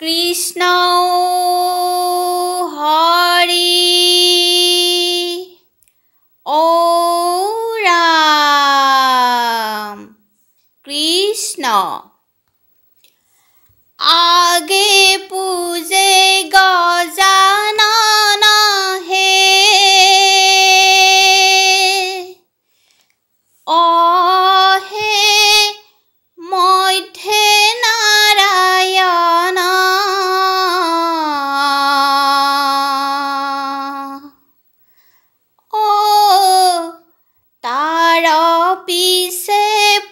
কৃষ্ণ হৰি ও ৰাম কৃষ্ণ আগে পূজে গজানন হে অহে মধ্যে নাৰায়ণ ও তাৰ পিছে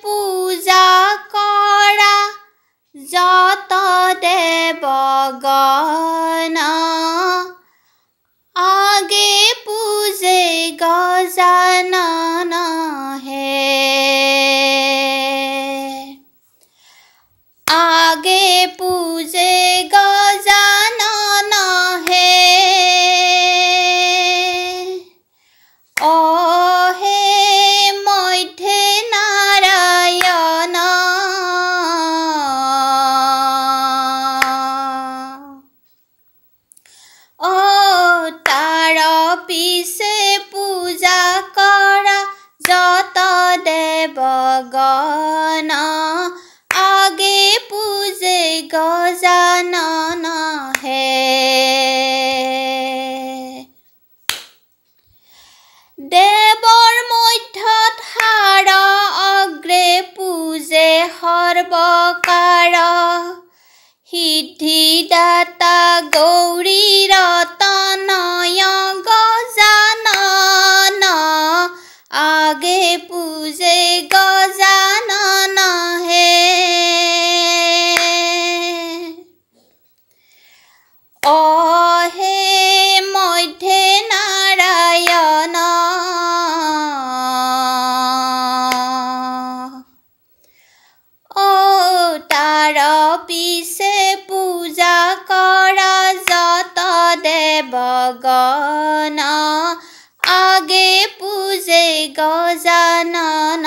পূজা কৰা যত দেবগণ আগে পূজে গজানন হে আগে পূজে গজানন হে অহে মধ্যে নারায়ণ ও তার পিছে পূজা কৰা যত দেবগণ আগে পূজে গজানন হে দেৱৰ মধ্যত হাৰ অগ্ৰে পূজে সৰ্বকাৰ সিদ্ধিদাতা গৌৰী ৰতনয় গজানন আগে পূজে গজানন হে অহে মধ্যে নাৰায়ণ ও তাৰ পিছে পূজা কৰা যত দেবগণ আগে পূজে গজানন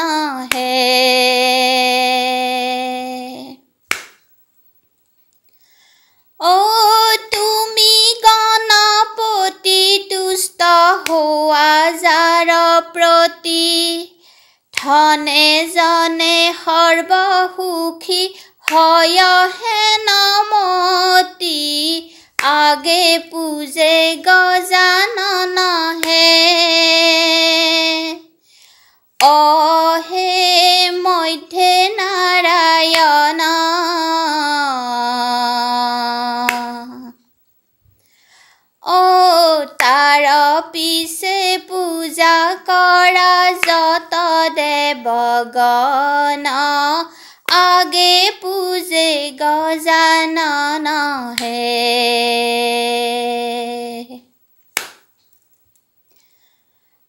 হে ও তুমি গণপতি তুষ্ট হোৱা যাৰ প্ৰতি ধনে জনে সৰ্বসুখী হয় হেনমতি আগে পূজে গজানন হে অহে মধ্যে নাৰায়ণ ও তাৰ পিছে পূজা কৰা যত দেবগণ আগে পূজে গজানন হে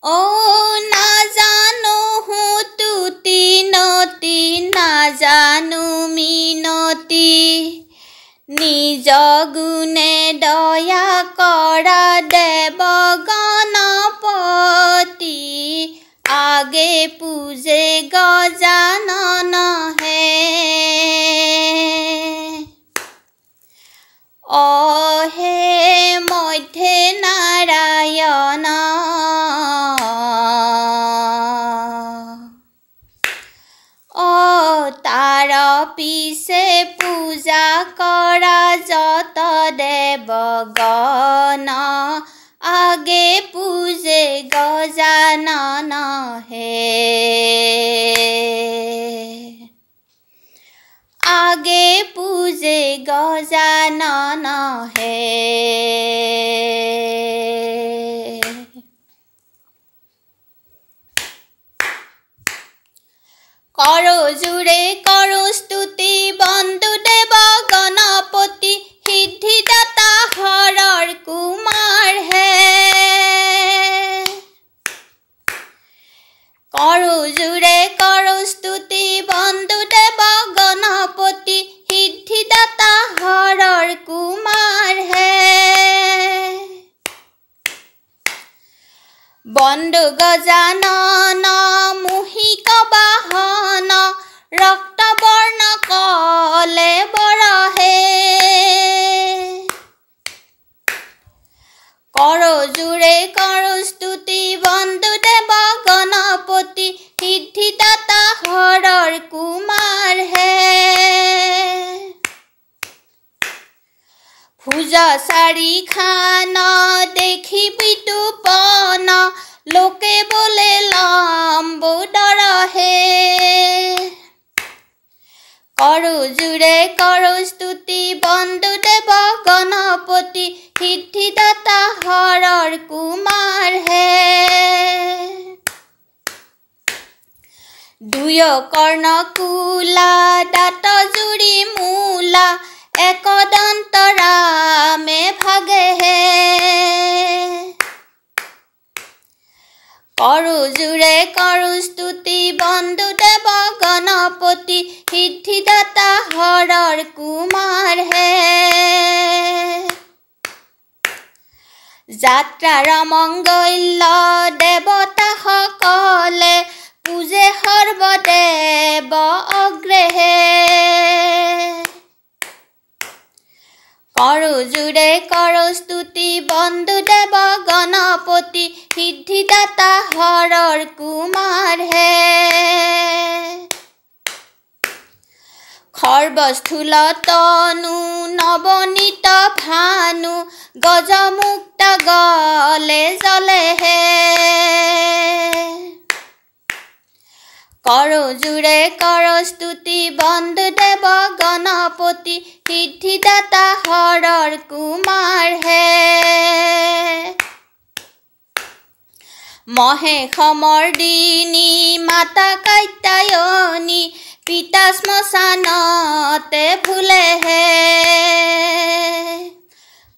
ও নাজানো তুতি নতি নাজানো মিনতি নিজ গুণে দয়া কৰা দেৱগণপতি আগে পূজে গজানন হে অহে মধ্যে নাৰায়ণ ও তাৰ পিছে পূজা কৰা যত দেবগণ আগে পূজে গজানন হে আগে পূজে গজানন হে করো জুড়ে করো স্তুতি বন্দু দেব গণপতি সিদ্ধিদাতা হৰৰ কুমাৰ হে কৰো জুড়ে কৰো স্তুতি বন্দু দেব গণপতি সিদ্ধিদাতা হৰৰ কুমাৰ হে বন্দু গজানন মুহিক বাহন ৰক্তবৰ্ণ কলে বৰহে কৰো স্তুতি বন্দুদেৱ গণপতি সিদ্ধিদাতা হৰৰ কুমাৰ হে ভুজা চাৰিখান দেখিবিতো পন লোকে বোলে লম্বোদৰ হে কৰো জুৰে কৰো স্তুতি বন্দুদেৱ গণপতি সিদ্ধিদাতা হৰৰ কুমাৰ হে দুয় কৰ্ণ কুলা দাঁত জুৰি মূলা একদন্ত ৰামে ভাগে হে কৰো জুৰে কৰো স্তুতি বন্দুদেৱ গণপতি সিদ্ধিদাতা হৰৰ কুমাৰ হে যাত্ৰাৰ মংগল্য দেৱতা সকলে পূজে সৰ্বদেৱ অগ্ৰেহে কৰো জুৰে কৰো স্তুতি বন্দুদেৱ গণপতি সিদ্ধিদাতা হৰৰ কুমাৰ হে খৰ্বস্থূল তনু নৱনীত ভানু গজমুক্ত গলে জলে হে কৰো জুৰে কৰো স্তুতি বন্দুদেৱ গণপতি সিদ্ধিদাতা হৰৰ কুমাৰ হে মহেশমৰ্দিনী মাতা কাত্যায়নী পিতা শ্মশানতে ভুলে হে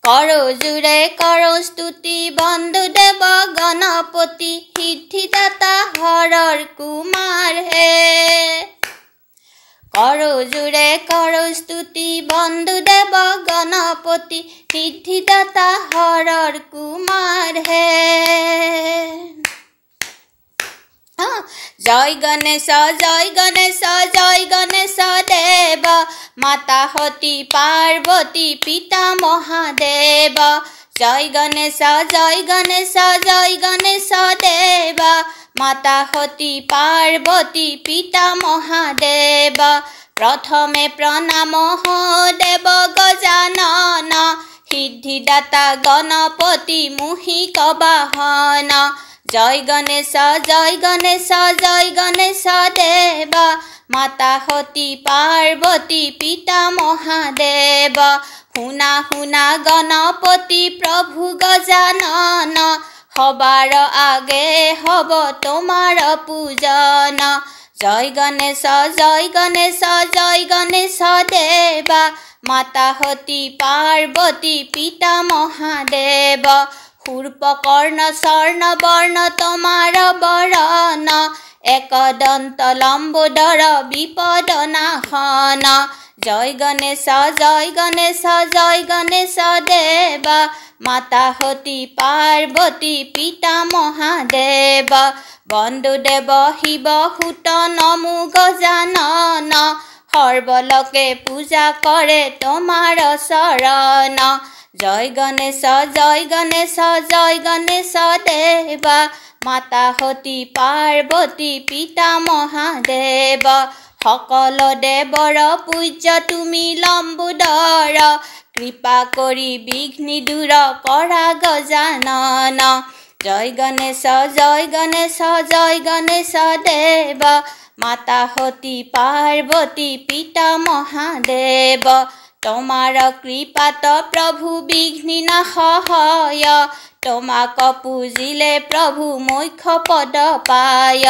কৰো জুৰে কৰো স্তুতি বন্দুদেৱ গণপতি সিদ্ধিদাতা হৰৰ কুমাৰ হে কৰো জুৰে কৰো স্তুতি বন্দুদেৱ গণপতি সিদ্ধিদাতা হৰৰ কুমাৰ হে জয় গণেশ জয় গণেশ জয় গণেশ দেৱ মাতা সতী পাৰ্বতী পিতা মহাদেৱ জয় গণেশ জয় গণেশ জয় গণেশ দেৱ মাতা সতী পাৰ্বতী পিতা মহাদেৱ প্ৰথমে প্ৰণাম দেৱ গজানন সিদ্ধিদাতা গণপতি মুহিক বাহন জয় গণেশ জয় গণেশ জয় গণেশ দেৱ মাতা সতী পাৰ্বতী পিতা মহাদেৱ শুনা শুনা গণপতি প্ৰভু গজানন সবাৰ আগে হব তোমাৰ পূজন জয় গণেশ জয় গণেশ জয় গণেশ দেৱ মাতা সতী পাৰ্বতী পিতা মহাদেৱ শূৰ্পকৰ্ণ স্বৰ্ণ বৰ্ণ তোমাৰ বৰণ একদন্ত লম্বোদৰ বিপদ নাশন জয় গণেশ জয় গণেশ জয় গণেশ দেৱ মাতা সতী পাৰ্বতী পিতা মহাদেৱ বন্দুদেৱ শিৱ সুত নমো গজানন সৰ্বলোকে পূজা কৰে তোমাৰ চৰণ জয় গণেশ জয় গণেশ জয় গণেশ দেৱ মাতা সতী পাৰ্বতী পিতা মহাদেৱ সকল দেৱৰ পূজ্য তুমি লম্বোদৰ কৃপা কৰি বিঘ্নি দূৰ কৰা গজানন জয় গণেশ জয় গণেশ জয় গণেশ দেৱ মাতা সতী পাৰ্বতী পিতা মহাদেৱ তোমাৰ কৃপাত প্ৰভু বিঘ্নি নাশয় তোমাক পূজিলে প্ৰভু মোক্ষ পদ পায়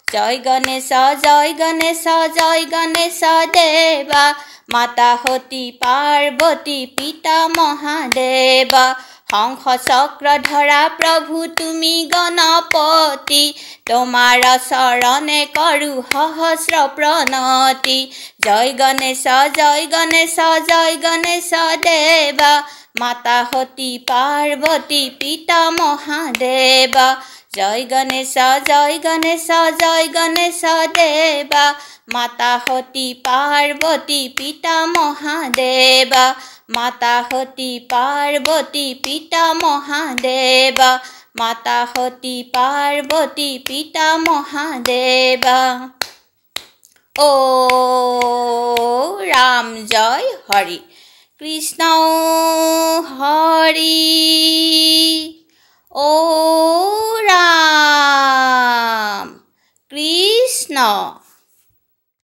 জয় গণেশ জয় গণেশ জয় গণেশ দেৱ মাতা সতী পাৰ্বতী পিতা মহাদেৱ হংস চক্ৰ ধৰা প্ৰভু তুমি গণপতি তোমাৰ চৰণে কৰো সহস্ৰ প্ৰণতি জয় গণেশ জয় গণেশ জয় গণেশ দেৱ মাতা সতী পাৰ্বতী পিতা মহাদেৱ জয় গণেশ জয় গণেশ জয় গণেশ দেৱ মাতা সতী পাৰ্বতী পিতা মহাদেৱ মাতা সতী পাৰ্বতী পিতা মহাদেৱ माता सती पार्वती पिता महादेव। ओ राम जय हरि कृष्ण हरि।